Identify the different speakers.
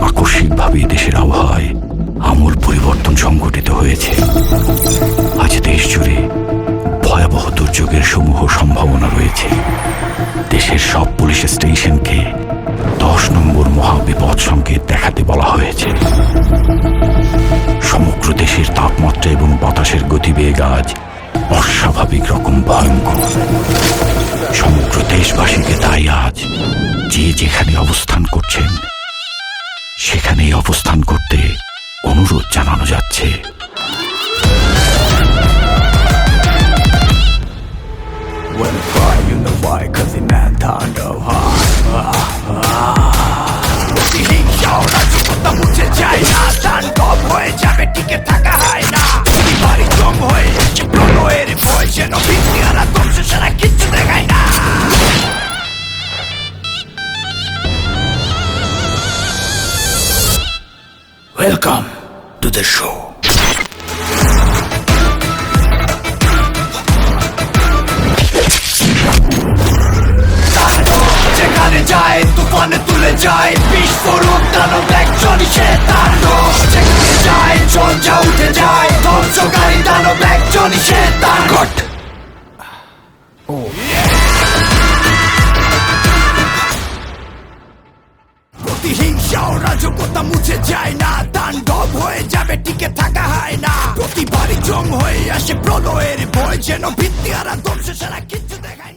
Speaker 1: আকস্মিকভাবে দেশের আবহাওয়ায় আমূল পরিবর্তন সংঘটিত হয়েছে। আজ দেশ জুড়ে ভয়াবহ দুর্যোগের সমূহ সম্ভাবনা রয়েছে। দেশের সব পুলিশ স্টেশনকে 10 নম্বর মহাবিপদ সংকেত দেখাতে বলা হয়েছে। সমগ্র দেশের তাপমাত্রা এবং বাতাসের গতিবেগ আজ অস্বাভাবিক রকম ভয়ঙ্কর। সমগ্র দেশবাসীকে তাই আজ যে যেখানে অবস্থান করছেন সেখানেই অবস্থান করতে অনুরোধ জানানো যাচ্ছে। Welcome to the show. যেখানে যায় তুফানে তুলে যায় বিস্ফোরক দানব একজনই সে তাণ্ডব। যেখানে যায় ঝঞ্ঝা উঠে যায় ধ্বংসকারী দানব একজনই সে তাণ্ডব। প্রতিহিংসা ও রাজকতা মুছে যায় না, তাণ্ডব হয়ে যাবে টিকে থাকা হয় না। প্রতিবারই জং হয়ে আসে প্রলয়ের ভয়, যেন ভিত্তি আর ধ্বংস ছাড়া কিচ্ছু দেখায় না।